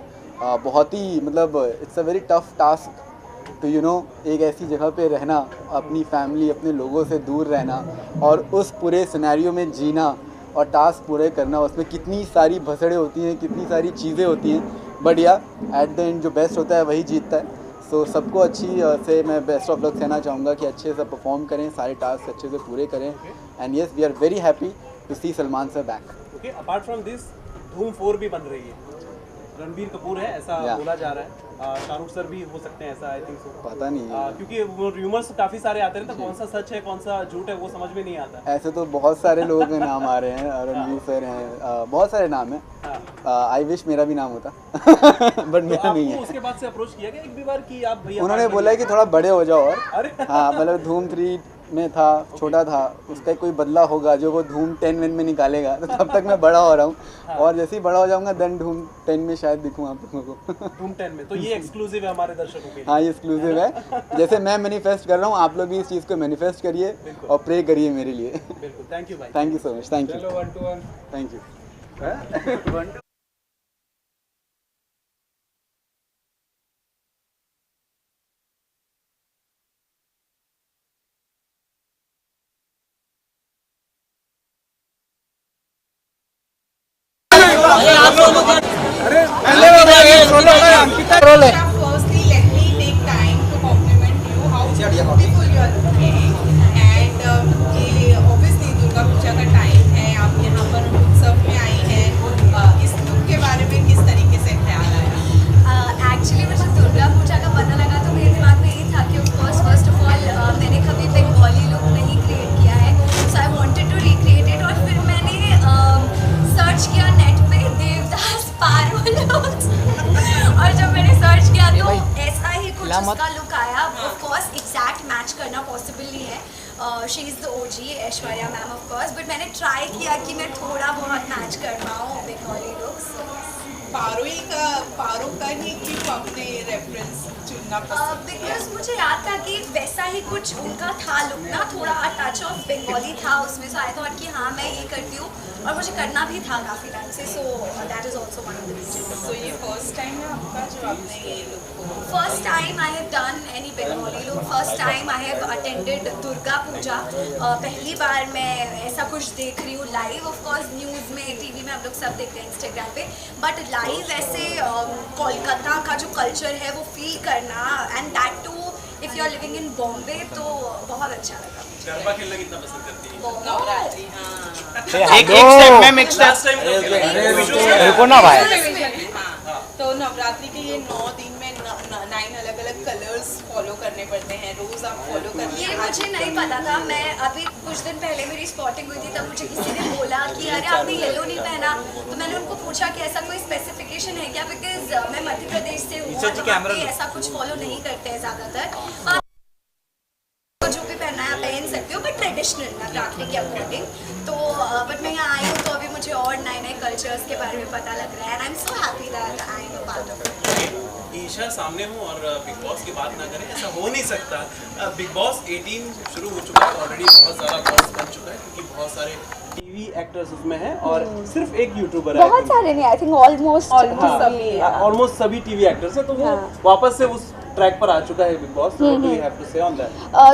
[SPEAKER 10] बहुत ही मतलब it's a very tough task तो एक ऐसी जगह पे रहना, अपनी फैमिली अपने लोगों से दूर रहना और उस पूरे सिनेरियो में जीना और टास्क पूरे करना, उसमें कितनी सारी भसड़ें होती हैं, कितनी सारी चीज़ें होती हैं, बट या एट द एंड जो बेस्ट होता है वही जीतता है। सो सबको अच्छी से मैं बेस्ट ऑफ लक कहना चाहूँगा कि अच्छे से परफॉर्म करें, सारे टास्क अच्छे से पूरे करें and yes we are very happy to see Salman sir back.
[SPEAKER 8] Okay, apart from this Dhoom 4 भी बन रही है, रणबीर कपूर है ऐसा बोला जा रहा है, शाहरुख सर भी हो सकते हैं ऐसा, आई थिंक सो।
[SPEAKER 10] पता नहीं
[SPEAKER 8] क्योंकि वो रूमर्स काफ़ी सारे आते हैं तो कौन सा सच है कौन सा झूठ है वो समझ में नहीं आता।
[SPEAKER 10] ऐसे तो बहुत सारे लोगों के नाम आ रहे हैं, रणबीर सर हैं, बहुत सारे नाम हैं। आई विश मेरा भी नाम होता बट मेरा नहीं है।
[SPEAKER 8] उसके बाद से अप्रोच किया गया एक भी बार कि आप भैया?
[SPEAKER 10] उन्होंने बोला है कि थोड़ा बड़े हो जाओ और हाँ मतलब धूम 3 में था, छोटा था, उसका कोई बदला होगा जो वो धूम 10 में निकालेगा तो तब तक मैं बड़ा हो रहा हूँ और जैसे ही बड़ा हो जाऊंगा देन धूम 10 में शायद दिखूँ आप लोगों को।
[SPEAKER 8] धूम 10 में तो ये एक्सक्लूसिव है हमारे दर्शकों के लिए।
[SPEAKER 10] हाँ ये एक्सक्लूसिव है, जैसे मैं मैनिफेस्ट कर रहा हूँ आप लोग भी इस चीज़ को मैनिफेस्ट करिए और प्रे करिए मेरे लिए।
[SPEAKER 8] बिल्कुल, थैंक यू भाई,
[SPEAKER 10] thank you so much, thank you,
[SPEAKER 2] चलो 1 to 1
[SPEAKER 10] thank you.
[SPEAKER 4] Firstly, let me take time to compliment you how beautiful you are looking. And ये obviously दुर्गा पूजा का टाइम है, आप यहाँ पर उत्सव में आई हैं, इस लुक के बारे में किस तरीके से ख्याल आया?
[SPEAKER 11] एक्चुअली मुझे दुर्गा पूजा का पता लगा तो मेरे दिमाग में ये था कि फर्स्ट ऑफ ऑल मैंने कभी बंगाली लुक नहीं क्रिएट किया है, so I wanted to recreate it. और फिर मैंने सर्च किया नेट पे देवदास पारो लुक्स और जब मैंने सर्च किया तो ऐसा ही कुछ उसका लुक आया। ऑफ कोर्स एग्जैक्ट मैच करना पॉसिबल नहीं है, she is the OG Aishwarya ma'am of course, but मैंने ट्राई किया कि मैं थोड़ा बहुत मैच कर पाऊँ बंगाली लुक्स।
[SPEAKER 4] पारो का ही क्यों आपने रेफरेंस चुनना पसंद?
[SPEAKER 11] बिकॉज मुझे याद था कि वैसा ही कुछ उनका था लुक ना, थोड़ा टच ऑफ बंगाली था उसमें, सो आई थॉट कि हाँ मैं ये करती हूँ और मुझे करना भी था काफ़ी टाइम से, so that is also one of the reason.
[SPEAKER 4] So ये फर्स्ट टाइम है आपका जो आपने ये look?
[SPEAKER 11] First time I have done any Bengali look, first time I have attended Durga Puja, पहली बार मैं ऐसा कुछ देख रही हूँ लाइव। ऑफ कोर्स न्यूज़ में टीवी में आप लोग सब देखते हैं इंस्टाग्राम पे, बट लाइव ऐसे कोलकाता का जो कल्चर है वो फील करना and that too if you are living in Bombay, तो बहुत अच्छा लगा।
[SPEAKER 8] गरबा खेलना कितना पसंद करती है?
[SPEAKER 4] नवरात्रि, हाँ।
[SPEAKER 6] एक स्टेप में मिक्स रुको ना भाई।
[SPEAKER 4] हाँ, तो नवरात्रि के ये 9 दिन में 9 अलग अलग कलर्स फॉलो करने पड़ते हैं, रोज आप फॉलो करते हैं?
[SPEAKER 11] ये मुझे नहीं पता था। मैं अभी कुछ दिन पहले मेरी स्पॉटिंग हुई थी, तब मुझे किसी ने बोला कि अरे आपने येलो नहीं पहना, तो मैंने उनको पूछा कि ऐसा कोई स्पेसिफिकेशन है क्या, बिकॉज मैं मध्य प्रदेश से हूँ और वहाँ पे ऐसा कुछ फॉलो नहीं करते हैं ज़्यादातर। जो भी पहनना है आप पहन सकते हो, बट ट्रेडिशनल नवरात्रि के अकॉर्डिंग। तो बट मैं यहाँ आई हूँ तो अभी मुझे और नए नए कल्चर्स के बारे में पता लग रहा है, and I am so happy that I am a part of it.
[SPEAKER 8] Isha सामने हूँ और बिग बॉस की बात ना करें, ऐसा हो नहीं सकता। बिग बॉस 18 शुरू हो चुका है, ऑलरेडी बहुत ज़्यादा बॉस बन चुका है क्योंकि बहुत सारे टीवी एक्टर्स उसमें हैं और सिर्फ एक यूट्यूबर है।
[SPEAKER 3] बहुत सारे नहीं, आई थिंक ऑलमोस्ट
[SPEAKER 8] सभी टीवी एक्टर्स हैं, तो वो वापस से उस ट्रैक पर आ चुका है Bigg Boss. What do you have to say on that?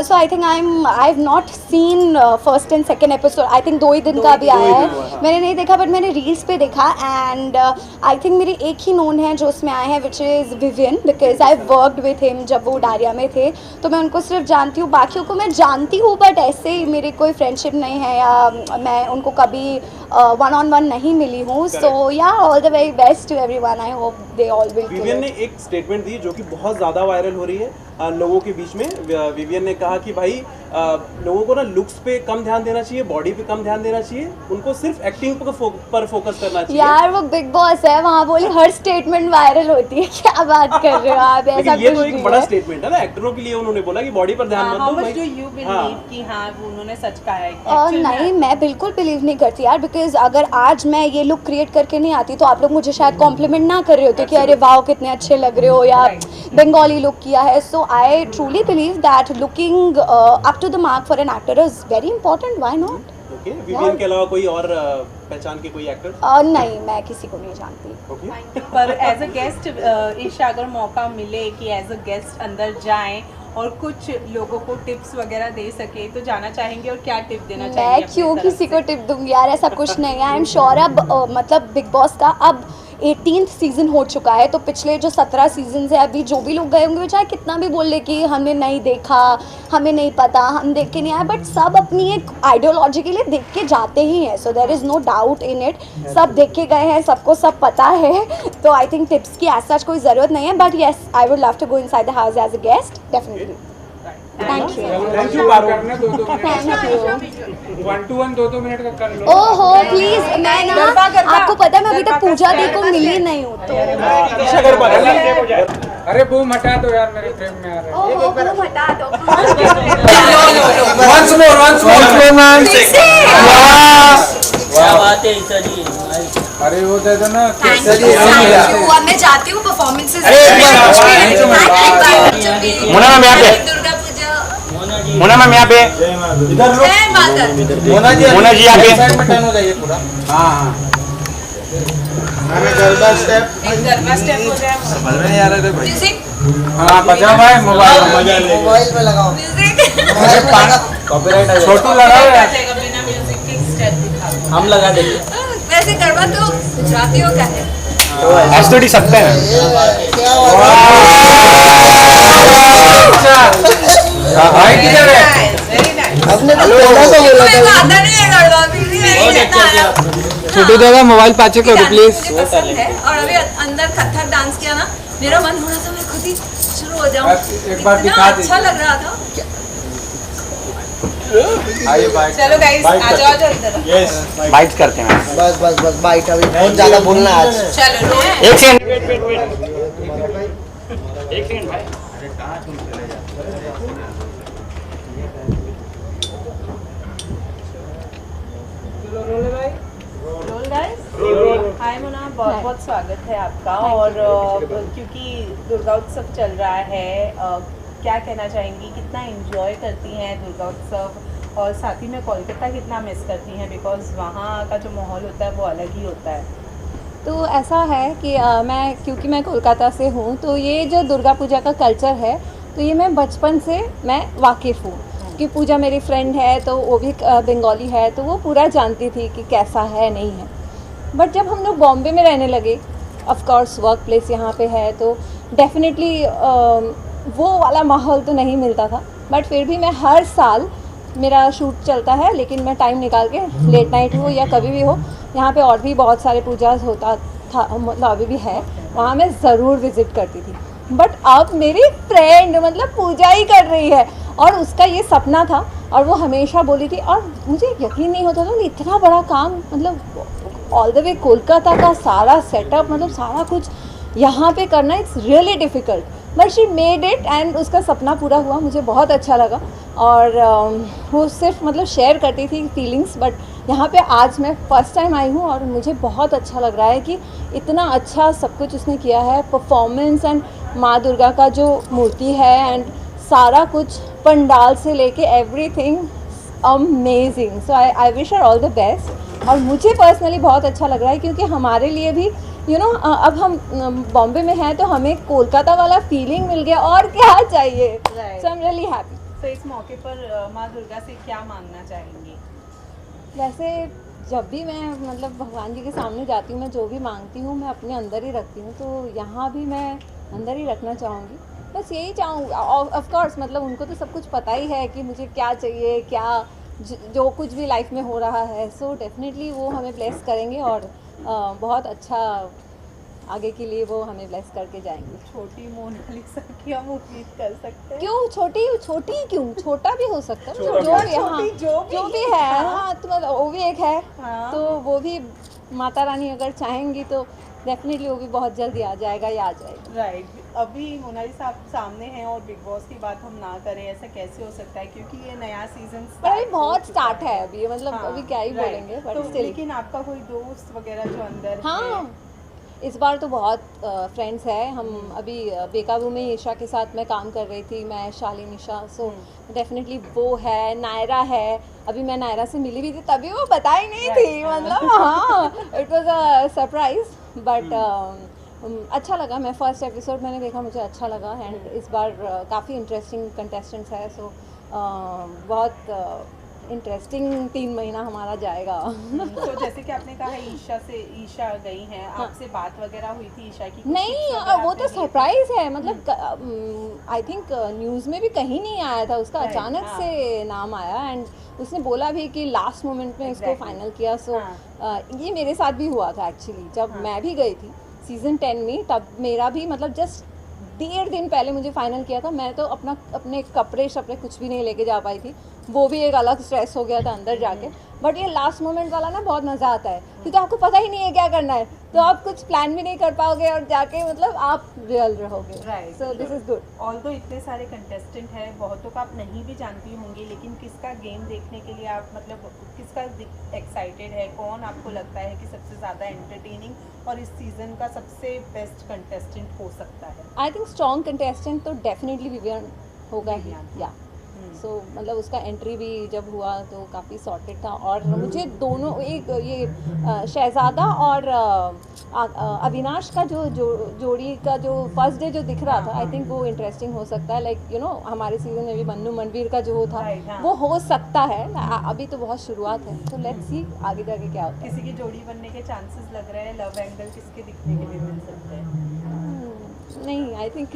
[SPEAKER 3] So I think I have not seen first and second episode. I think 2 ही दिन का भी आया है, मैंने नहीं देखा, बट मैंने रील्स पे देखा। एंड आई थिंक मेरी एक ही नोन है जो उसमें आए हैं, which is Vivian, because I worked with him जब वो डायरिया में थे, तो मैं उनको सिर्फ जानती हूँ। बाकियों को मैं जानती हूँ, बट ऐसे ही मेरी कोई फ्रेंडशिप नहीं है या मैं उनको कभी one-on-one नहीं मिली हूँ। So yeah all the very best to everyone, I hope they all will.
[SPEAKER 8] Vivian ने एक स्टेटमेंट दी जो कि बहुत ज़्यादा वायरल हो रही है लोगों के बीच में। विवियन ने कहा कि भाई लोगों को ना लुक्स पे कम ध्यान देना चाहिए, बॉडी पे कम ध्यान देना चाहिए, उनको सिर्फ एक्टिंग पर फोकस करना चाहिए।
[SPEAKER 3] यार वो बिग बॉस है, वहाँ बोली हर स्टेटमेंट वायरल होती है, क्या बात कर रहे हो आप? ऐसा
[SPEAKER 8] ये तो एक बड़ा स्टेटमेंट है ना एक्टरों के लिए। उन्होंने बोला कि बॉडी पर ध्यान मत दो।
[SPEAKER 4] भाई यू बिलीव कि हाँ उन्होंने सच कहा है?
[SPEAKER 3] और नहीं, मैं बिल्कुल बिलीव नहीं करती यार, बिकॉज अगर आज मैं ये लुक क्रिएट करके नहीं आती तो आप लोग मुझे शायद कॉम्प्लीमेंट ना कर रहे होते कि अरे वाओ कितने अच्छे लग रहे हो, या बंगाली लुक किया है। So I truly believe that looking up to the mark for an actor is very important. Why not?
[SPEAKER 8] Okay, Vivian के अलावा कोई और पहचान के कोई एक्टर?
[SPEAKER 3] नहीं, मैं किसी को नहीं जानती।
[SPEAKER 8] ओके,
[SPEAKER 4] पर एज अ गेस्ट ईशा अगर मौका मिले कि एज अ गेस्ट अंदर जाएं और कुछ लोगों को टिप्स वगैरह दे सके तो जाना चाहेंगे, और क्या टिप देना चाहेंगे?
[SPEAKER 3] मैं क्यों किसी को टिप दूंगी यार, ऐसा कुछ नहीं है। आई एम श्योर अब मतलब बिग बॉस का अब 18th सीज़न हो चुका है, तो पिछले जो 17 सीजन है अभी जो भी लोग गए होंगे, चाहे कितना भी बोल ले कि हमने नहीं देखा, हमें नहीं पता, हम देख के नहीं आए, बट सब अपनी एक आइडियोलॉजी के लिए देख के जाते ही हैं। So there is no doubt in it, सब देख के गए हैं, सबको सब पता है। तो आई थिंक टिप्स की ऐसा कोई ज़रूरत नहीं है, but yes I would love to go inside the house as a guest, definitely. Thank you.
[SPEAKER 8] Thank you Paro.
[SPEAKER 3] Thank you.
[SPEAKER 12] 1-to-1 2-2 minute का कर लो।
[SPEAKER 3] ओहो प्लीज, मैं ना आपको पता है मैं अभी तक पूजा दी को मिली नहीं हूँ तो।
[SPEAKER 12] अरे बूम हटा दो यार, मेरे फ्रेम में आ रहा है।
[SPEAKER 11] ओहो बूम हटा दो।
[SPEAKER 12] once more man।
[SPEAKER 13] क्या बात है ईशा जी।
[SPEAKER 12] अरे वो दे दो ना।
[SPEAKER 11] अब मैं जाती हूँ परफॉर्मेंसेस।
[SPEAKER 13] मोना मैम यहाँ पे।
[SPEAKER 11] दुर्गा पूजा।
[SPEAKER 13] मोना मैम यहाँ पे।
[SPEAKER 12] इधर लो।
[SPEAKER 13] मोना जी यहाँ पे।
[SPEAKER 12] टर्न हो जाइए पूरा। हाँ। हमें गरबा स्टेप।
[SPEAKER 4] एक गरबा स्टेप हो जाए।
[SPEAKER 12] समझ में नहीं आ रहा था भाई।
[SPEAKER 11] म्यूजिक।
[SPEAKER 12] हाँ बजाओ भाई, मोबाइल में लगाओ।
[SPEAKER 11] म्यूजिक।
[SPEAKER 12] कॉपीराइट आ जाएगा। छोटू लगाओ यार।
[SPEAKER 4] बिना म्यूजिक के स्टेप दिखा।
[SPEAKER 13] हम लगा देंगे।
[SPEAKER 11] वैसे गरबा तो गुजरातियों का है।
[SPEAKER 13] एस्थेटिक सकते हैं।
[SPEAKER 12] भाई किधर है?
[SPEAKER 4] Very nice.
[SPEAKER 12] आपने तो बोला तो बोला
[SPEAKER 11] मैं आता नहीं है गरबा, फिर भी मैं
[SPEAKER 13] बहुत
[SPEAKER 11] ही
[SPEAKER 13] अच्छा
[SPEAKER 11] आया।
[SPEAKER 13] किया।
[SPEAKER 12] छोटू दादा मोबाइल पाचे करो प्लीज।
[SPEAKER 11] मुझे पसंद है, और अभी अंदर कथक डांस किया ना, मेरा मन हो रहा था मैं खुद ही शुरू हो जाऊं।
[SPEAKER 12] एक बार
[SPEAKER 11] इतना
[SPEAKER 12] दिखा
[SPEAKER 11] अच्छा लग रहा था।
[SPEAKER 12] आइए बाइक।
[SPEAKER 4] चलो गाइस आ जाओ इधर।
[SPEAKER 13] यस, बाइट्स करते हैं।
[SPEAKER 10] बस बाइट अभी बहुत ज़्यादा बोलना है आज।
[SPEAKER 4] चलो रोल।
[SPEAKER 13] एक सेकंड। एक सेकंड भाई।
[SPEAKER 4] Role guys. हाय मोना, बहुत बहुत स्वागत है आपका। और क्योंकि दुर्गा उत्सव चल रहा है, क्या कहना चाहेंगी, कितना एंजॉय करती हैं दुर्गा उत्सव, और साथ ही में कोलकाता कितना मिस करती हैं, बिकॉज वहाँ का जो माहौल होता है वो अलग ही होता है?
[SPEAKER 7] तो ऐसा है कि क्योंकि मैं कोलकाता से हूँ, तो ये जो दुर्गा पूजा का कल्चर है, तो ये मैं बचपन से मैं वाकिफ़ हूँ कि पूजा मेरी फ्रेंड है, तो वो भी बंगाली है, तो वो पूरा जानती थी कि कैसा है नहीं है। बट जब हम लोग बॉम्बे में रहने लगे, ऑफ कोर्स वर्क प्लेस यहाँ पे है, तो डेफिनेटली वो वाला माहौल तो नहीं मिलता था। बट फिर भी मैं हर साल, मेरा शूट चलता है लेकिन मैं टाइम निकाल के, लेट नाइट हो या कभी भी हो, यहाँ पे और भी बहुत सारे पूजा होता था, मतलब अभी भी है, वहाँ मैं ज़रूर विज़िट करती थी। बट अब मेरी फ्रेंड मतलब पूजा ही कर रही है, और उसका ये सपना था और वो हमेशा बोली थी, और मुझे यकीन नहीं होता था कि इतना बड़ा काम, मतलब ऑल द वे कोलकाता का सारा सेटअप, मतलब सारा कुछ यहाँ पे करना, it's really difficult, but she made it and उसका सपना पूरा हुआ। मुझे बहुत अच्छा लगा। और वो सिर्फ मतलब शेयर करती थी फीलिंग्स, बट यहाँ पे आज मैं फ़र्स्ट टाइम आई हूँ और मुझे बहुत अच्छा लग रहा है कि इतना अच्छा सब कुछ उसने किया है, परफॉर्मेंस एंड माँ दुर्गा का जो मूर्ति है एंड सारा कुछ पंडाल से लेके everything amazing. So I wish her all the best. और मुझे पर्सनली बहुत अच्छा लग रहा है क्योंकि हमारे लिए भी अब हम बॉम्बे में हैं तो हमें कोलकाता वाला फीलिंग मिल गया, और क्या चाहिए। सो आई एम रियली हैप्पी।
[SPEAKER 4] तो इस मौके पर माँ दुर्गा से क्या मांगना चाहेंगी?
[SPEAKER 7] वैसे जब भी मैं मतलब भगवान जी के सामने जाती हूँ, मैं जो भी मांगती हूँ मैं अपने अंदर ही रखती हूँ, तो यहाँ भी मैं अंदर ही रखना चाहूँगी। बस यही चाहूँगी। ऑफ कोर्स मतलब उनको तो सब कुछ पता ही है कि मुझे क्या चाहिए, क्या जो कुछ भी लाइफ में हो रहा है। सो डेफिनेटली वो हमें ब्लेस करेंगे और बहुत अच्छा आगे के लिए वो हमें ब्लेस करके जाएंगे।
[SPEAKER 4] छोटी मोनालिसा की हम उम्मीद कर सकते हैं?
[SPEAKER 7] क्यों छोटी क्यों, छोटा भी हो सकता है, जो भी है। हाँ, तो मतलब वो भी एक है। हाँ। तो वो भी माता रानी अगर चाहेंगी तो डेफिनेटली वो भी बहुत जल्दी आ जाएगा या आ जाएगा।
[SPEAKER 4] राइट। अभी मोनालिसा आप सामने हैं और बिग बॉस की बात हम ना करें, ऐसा कैसे हो सकता है? क्योंकि ये नया सीजन
[SPEAKER 7] अभी बहुत स्टार्ट है अभी, मतलब अभी क्या ही बोलेंगे, बट
[SPEAKER 4] तो लेकिन आपका कोई दोस्त वगैरह जो अंदर
[SPEAKER 7] हाँ है? इस बार तो बहुत फ्रेंड्स है। हम अभी बेकाबू में ईशा के साथ मैं काम कर रही थी, मैं शालीन ईशा। सो डेफिनेटली वो है, नायरा है। अभी मैं नायरा से मिली भी थी, तभी वो बताई नहीं थी, मतलब हाँ, it was a surprise. But अच्छा लगा। मैं फर्स्ट एपिसोड मैंने देखा, मुझे अच्छा लगा। एंड इस बार काफ़ी इंटरेस्टिंग कंटेस्टेंट्स है। सो बहुत इंटरेस्टिंग 3 महीना हमारा जाएगा।
[SPEAKER 4] तो जैसे कि आपने कहा ईशा गई हैं, हाँ। आपसे बात वगैरह हुई थी ईशा की?
[SPEAKER 7] नहीं, वो तो सरप्राइज है। मतलब आई थिंक न्यूज़ में भी कहीं नहीं आया था उसका, अचानक से नाम आया एंड उसने बोला भी कि लास्ट मोमेंट में इसको फाइनल किया। सो ये मेरे साथ भी हुआ था एक्चुअली, जब मैं भी गई थी सीज़न 10 में, तब मेरा भी मतलब जस्ट 1.5 दिन पहले मुझे फाइनल किया था। मैं तो अपने कपड़े शपड़े कुछ भी नहीं लेके जा पाई थी, वो भी एक अलग स्ट्रेस हो गया था अंदर जाके। बट ये लास्ट मोमेंट वाला ना बहुत मज़ा आता है, क्योंकि आपको पता ही नहीं है क्या करना है, तो आप कुछ प्लान भी नहीं कर पाओगे और जाके मतलब आप रियल रहोगे।
[SPEAKER 4] Right.
[SPEAKER 7] So this is good.
[SPEAKER 4] Although इतने सारे कंटेस्टेंट हैं, बहुतों का आप नहीं भी जानती होंगी, लेकिन किसका गेम देखने के लिए आप मतलब किसका एक्साइटेड है? कौन आपको लगता है कि सबसे ज़्यादा एंटरटेनिंग और इस सीज़न का सबसे बेस्ट कंटेस्टेंट हो सकता है?
[SPEAKER 7] आई थिंक स्ट्रॉन्ग कंटेस्टेंट तो डेफिनेटली विवियन होगा ही। या सो मतलब उसका एंट्री भी जब हुआ तो काफ़ी सॉर्टेड था। और मुझे दोनों, एक ये शहज़ादा और अविनाश का जो जोड़ी का जो फर्स्ट डे जो दिख रहा था, आई थिंक वो इंटरेस्टिंग हो सकता है। लाइक हमारे सीजन में भी मन्नू मनवीर का जो था वो हो सकता है। अभी तो बहुत शुरुआत है, तो लेट्स सी आगे जाके क्या होता है।
[SPEAKER 4] किसी की जोड़ी बनने के चांसेस लग रहे हैं? लव एंगल किसके दिखने के लिए मिल सकते हैं?
[SPEAKER 7] नहीं, आई थिंक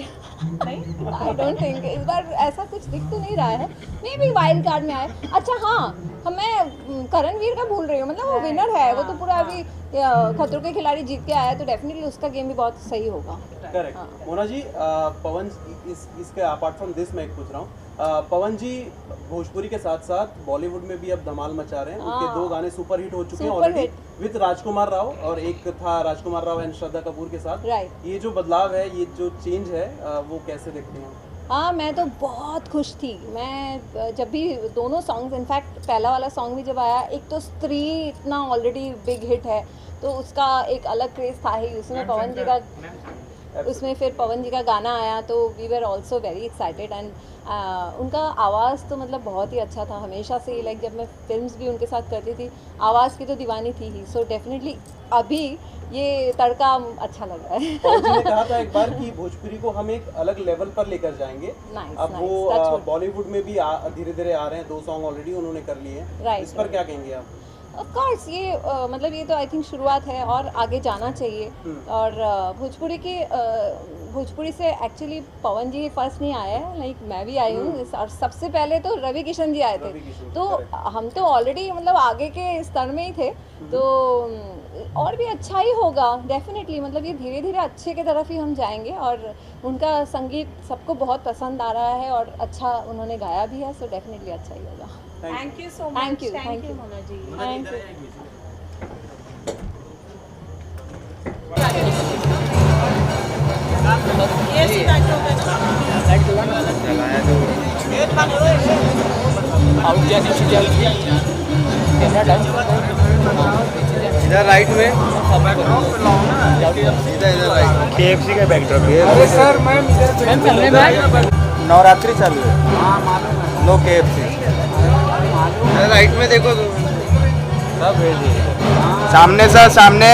[SPEAKER 7] नहीं, आई डोंट थिंक इस बार ऐसा कुछ दिख तो नहीं रहा है। मे बी वाइल्ड कार्ड में आए। अच्छा हाँ, मैं करणवीर का भूल रही हूँ, मतलब वो विनर है, वो तो पूरा अभी खतरों के खिलाड़ी जीत के आया है, तो डेफिनेटली उसका गेम भी बहुत सही होगा।
[SPEAKER 8] करेक्ट। मोना जी, पवन इसके अपार्ट फ्रॉम दिस मैं एक पूछ रहा हूँ, पवन जी भोजपुरी के साथ साथ बॉलीवुड में भी अब धमाल मचा रहे हैं। उनके 2 गाने सुपर हिट हो चुके हैं ऑलरेडी विद राजकुमार राव, और एक था राजकुमार राव एंड श्रद्धा कपूर के साथ। ये जो बदलाव है, ये जो चेंज है, वो कैसे देखते हैं?
[SPEAKER 7] हाँ, मैं तो बहुत खुश थी। मैं जब भी दोनों सॉन्ग्स, इनफैक्ट पहला वाला सॉन्ग भी जब आया, एक तो स्त्री इतना ऑलरेडी बिग हिट है, तो उसका एक अलग क्रेज था ही। उसमें फिर पवन जी का गाना आया, तो we were also very excited. And उनका आवाज़ तो मतलब बहुत ही अच्छा था हमेशा से। लाइक जब मैं फिल्म्स भी उनके साथ करती थी, आवाज़ की तो दीवानी थी ही। सो डेफिनेटली अभी ये तड़का अच्छा लग रहा है।
[SPEAKER 8] पवन जी ने कहा था एक बार कि भोजपुरी को हम एक अलग लेवल पर लेकर जाएंगे। अब वो बॉलीवुड में भी धीरे धीरे आ रहे हैं, 2 सॉन्ग ऑलरेडी उन्होंने कर लिए हैं। इस पर क्या कहेंगे आप?
[SPEAKER 7] ऑफ कोर्स ये मतलब ये तो आई थिंक शुरुआत है और आगे जाना चाहिए। और भोजपुरी से एक्चुअली पवन जी फर्स्ट नहीं आए हैं, लाइक मैं भी आई हूँ। और सबसे पहले तो रवि किशन जी आए थे, तो हम तो ऑलरेडी मतलब आगे के स्तर में ही थे। तो और भी अच्छा ही होगा डेफिनेटली, मतलब ये धीरे धीरे अच्छे की तरफ ही हम जाएंगे। और उनका संगीत सबको बहुत पसंद आ रहा है और अच्छा उन्होंने गाया भी है, सो डेफिनेटली अच्छा ही होगा।
[SPEAKER 4] Thank you so much.
[SPEAKER 7] Thank you
[SPEAKER 4] Mona ji.
[SPEAKER 7] Thank you.
[SPEAKER 10] इधर राइट में, इधर राइट।
[SPEAKER 6] KFC का बैकड्रॉप।
[SPEAKER 12] अरे सर मैम इधर
[SPEAKER 10] नवरात्रि चालू है। No KFC। राइट में देखो तो सब रेडी। सामने सर, सामने।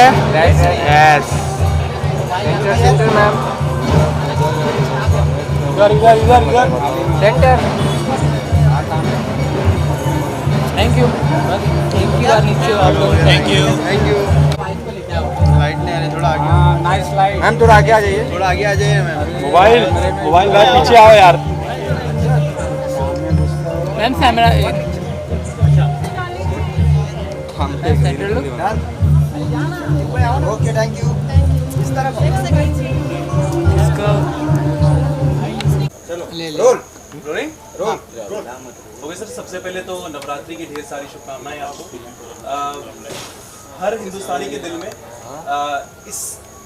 [SPEAKER 10] यस। Centre ma'am.
[SPEAKER 12] इधर इधर इधर इधर
[SPEAKER 10] सेंटर।
[SPEAKER 12] थैंक यू नीचे आप लोग।
[SPEAKER 10] Thank you. लाइट नहीं आ रही, थोड़ा आगे।
[SPEAKER 12] नाइस लाइट
[SPEAKER 10] मैम थोड़ा आगे आ जाइए, थोड़ा आगे आ जाइए मैम।
[SPEAKER 6] मोबाइल पीछे आओ यार।
[SPEAKER 12] Ma'am camera
[SPEAKER 10] okay thank you. इस तरफ
[SPEAKER 8] roll rolling roll okay sir, सबसे पहले तो नवरात्रि की ढेर सारी शुभकामनाएं आपको। हर हिंदुस्तानी के दिल में इस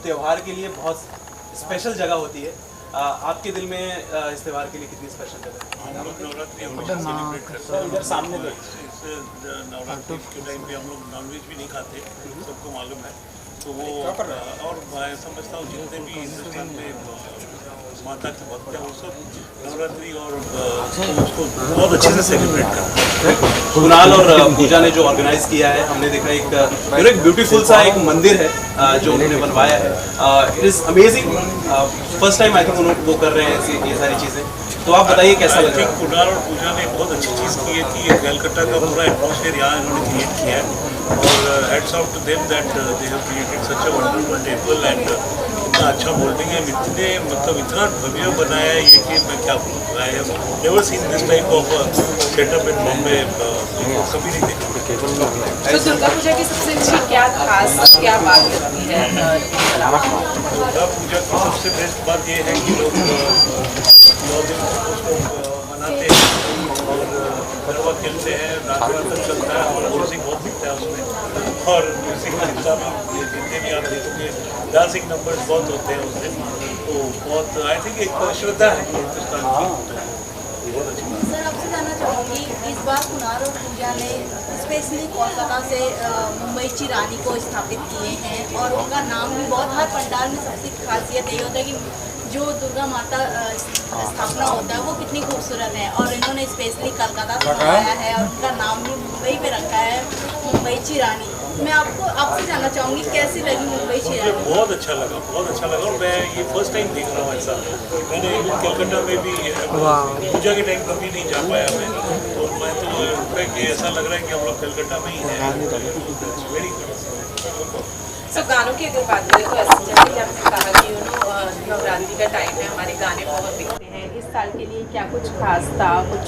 [SPEAKER 8] त्यौहार के लिए बहुत स्पेशल जगह होती है। आपके दिल में इस त्यौहार के लिए कितनी स्पेशल जगह है?
[SPEAKER 5] नवरात्रि हम लोग सेलिब्रेट करते हैं।
[SPEAKER 8] इधर सामने देख।
[SPEAKER 5] नवरात्रि के टाइम पे हम लोग नॉनवेज भी नहीं खाते, सबको मालूम है। तो वो और मैं समझता हूँ जितने भी हिंदुस्तान में माता की भक्त है वो सब नवरात्रि और उसको बहुत अच्छे से सेलिब्रेट करते हैं।
[SPEAKER 8] कुणाल और पूजा ने जो ऑर्गेनाइज किया है, हमने देखा एक ब्यूटीफुल सा एक मंदिर है जो उन्होंने बनवाया है। It is amazing. First time I think उन्होंने वो कर रहे हैं ये सारी चीज़ें। तो आप बताइए कैसा लग रहा है?
[SPEAKER 5] कुणाल और पूजा ने बहुत अच्छी चीज़ की है कि ये कलकत्ता का पूरा एटमॉस्फेयर यहाँ इन्होंने क्रिएट किया है। और heads off to them that they have created such a wonderful table and इतना अच्छा होल्डिंग है, इतने मतलब इतना भव्य बनाया है ये कि मैं क्या बोलूँ। I have never seen this type of setup in Bombay, कभी नहीं देखा।
[SPEAKER 4] तो दुर्गा पूजा की सबसे अच्छी क्या खास क्या बात लगती है?
[SPEAKER 5] दुर्गा पूजा की सबसे बेस्ट बात ये है कि लोग 9 दिन उसको मनाते हैं और गरबा खेलते हैं, रात भर तक चलता है और म्यूजिक बहुत दिखता है उसमें। और म्यूजिक का हिस्सा भी जितने भी आप देखोगे डांसिंग नंबर्स बहुत होते हैं उस दिन। तो बहुत आई थिंक एक श्रद्धा है हिंदुस्तान की, बहुत अच्छी बात।
[SPEAKER 9] सर आपसे जानना चाहूँगी, इस बार कुणाल और पूजा ने स्पेशली कोलकाता से मुंबई की रानी को स्थापित किए हैं और उनका नाम भी बहुत, हर पंडाल में सबसे खासियत यही होता है कि जो दुर्गा माता स्थापना होता है वो कितनी खूबसूरत है और इन्होंने स्पेशली कलकत्ता से मंगाया है और उनका नाम भी मुंबई पे रखा है, मुंबई की रानी। मैं आपसे जानना चाहूँगी कैसी लगी मुंबई की रानी?
[SPEAKER 5] मुझे बहुत अच्छा लगा और मैं ये फर्स्ट टाइम देख रहा हूँ ऐसा। मैंने कलकत्ता में भी पूजा के टाइम कभी नहीं जा पाया मैं, तो मैं तो ऐसा लग रहा है कि हम लोग कलकत्ता में ही हैं। Very good.
[SPEAKER 4] सो गानों की अगर बात करें तो ऐसे जैसे कि आपने कहा कि नवरात्रि का टाइम है, हमारे गाने बहुत बिकते हैं। इस साल के लिए क्या कुछ खास था? कुछ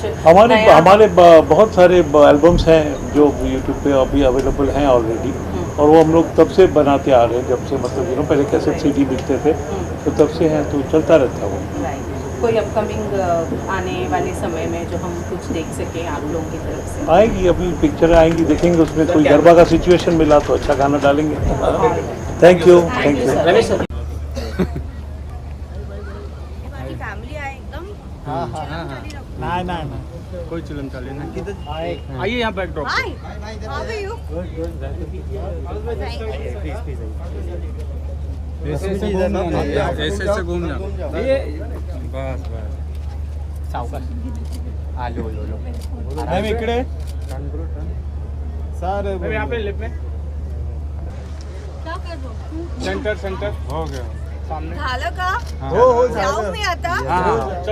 [SPEAKER 5] हमारे बहुत सारे एल्बम्स हैं जो यूट्यूब पे अभी अवेलेबल हैं ऑलरेडी, और वो हम लोग तब से बनाते आ रहे हैं, जब से मतलब पहले कैसेट CD बिकते थे तो तब से हैं, तो चलता रहता है वो।
[SPEAKER 4] कोई अपकमिंग आने वाले समय में जो हम कुछ देख सकें आप लोगों की तरफ से?
[SPEAKER 5] आएगी, अभी पिक्चर आएंगी, देखेंगे उसमें कोई गरबा का सिचुएशन मिला तो अच्छा गाना डालेंगे। Thank you.
[SPEAKER 9] फैमिली आए एकदम।
[SPEAKER 6] ना कोई चलन चले ना।
[SPEAKER 12] आइए यहाँ बैकड्रॉप। ऐसे घूम जाओ। बस सावकाश। लो
[SPEAKER 6] मैम इकडे सर
[SPEAKER 12] यहाँ पे लेफ्ट में
[SPEAKER 9] क्या कर रहे हो?
[SPEAKER 12] सेंटर हो गया सामने।
[SPEAKER 9] झालो का?
[SPEAKER 6] हो
[SPEAKER 9] जाऊँ नहीं आता?
[SPEAKER 12] हाँ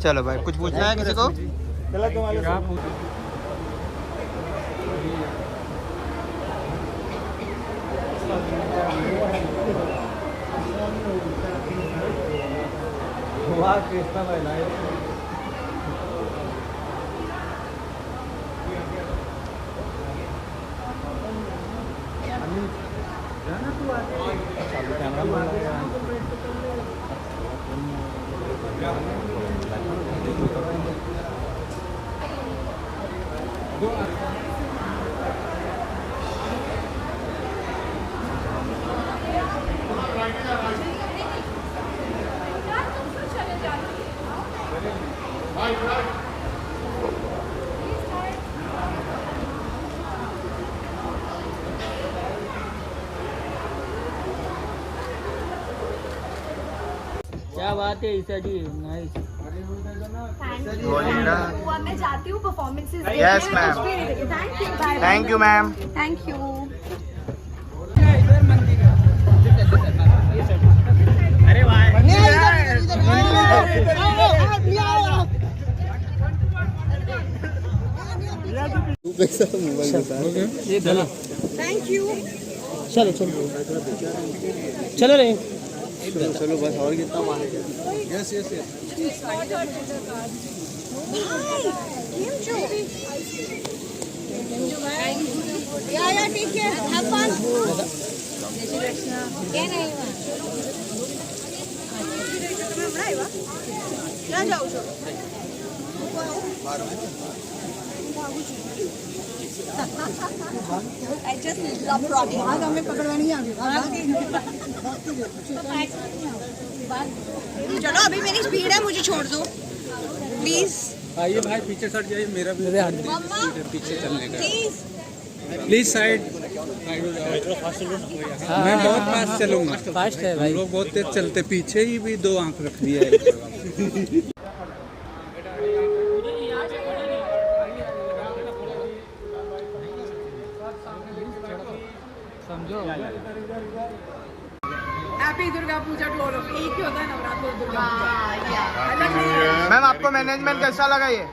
[SPEAKER 6] चलो भाई, कुछ पूछना है किसी को? चलो तुम्हारे वाह कृष्णा भाई
[SPEAKER 14] क्या बात है ईसा जी, नाइस।
[SPEAKER 11] मैं जाती हूँ performances.
[SPEAKER 12] Yes ma'am, thank you ma'am.
[SPEAKER 11] Thank you.
[SPEAKER 14] अरे भाई
[SPEAKER 11] थैंक यू।
[SPEAKER 14] चलो चलो चलो रे।
[SPEAKER 10] चलो बस, और कितना मारेगा? Yes yes yes.
[SPEAKER 11] या ठीक है, हैव फन। क्या नहीं क्या जाओ I just love rocking. आज हमें पकड़वानी आ गई। चलो अभी मेरी स्पीड है, मुझे छोड़ दो प्लीज।
[SPEAKER 12] आइए भाई पीछे सट जाइए, मेरा भी स्पीड है पीछे चलने का। Please side. मैं बहुत फास्ट चलूंगा।
[SPEAKER 14] फास्ट है भाई।
[SPEAKER 12] हम लोग बहुत तेज चलते, पीछे ही भी 2 आंख रख दिया है।
[SPEAKER 4] Happy Durga Puja to all of. एक ही होता है नवरात्र और दुर्गा पूजा। अलग नहीं है।
[SPEAKER 12] मैम आपको मैनेजमेंट कैसा लगा ये?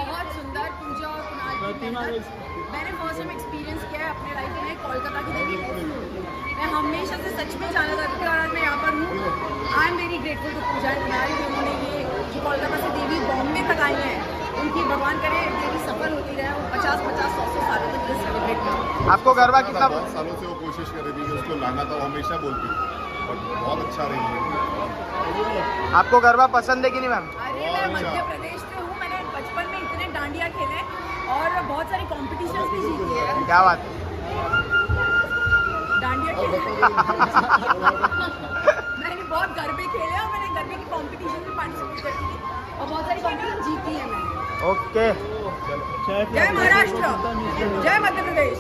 [SPEAKER 11] बहुत सुंदर पूजा और कुणाल की मेहनत मैंने फर्स्ट टाइम एक्सपीरियंस किया है अपने लाइफ में। कोलकाता की देवी ऐसी होती है। मैं हमेशा से सच में जाना चाहती थी और आज मैं यहाँ पर हूँ। I am very grateful to Puja and Kunal कि उन्होंने ये जो कोलकाता से देवी बॉम्बे तक आई हैं, उनकी भगवान करे देवी सफल होती रहे और 50-50 100 सालों तक ये सेलिब्रेट करें।
[SPEAKER 12] आपको गरबा कितना?
[SPEAKER 15] बहुत सालों से वो कोशिश कर रही थी कि उसको लाना था, वो हमेशा बोलती थी, और बहुत अच्छा रही।
[SPEAKER 12] आपको गरबा पसंद है कि नहीं मैम?
[SPEAKER 11] अरे मैं मध्य प्रदेश से हूँ। मैंने बचपन में इतने डांडिया खेले और बहुत सारे कॉम्पिटिशन्स भी जीती है।
[SPEAKER 12] क्या बात है?
[SPEAKER 11] डांडिया खेले मैंने बहुत गरबे खेले और मैंने गरबे की कॉम्पिटिशन में पार्टिसिपेट करती थी और बहुत सारी कॉम्पिटिशन जीती है मैंने।
[SPEAKER 12] ओके,
[SPEAKER 11] जय महाराष्ट्र, जय मध्य प्रदेश।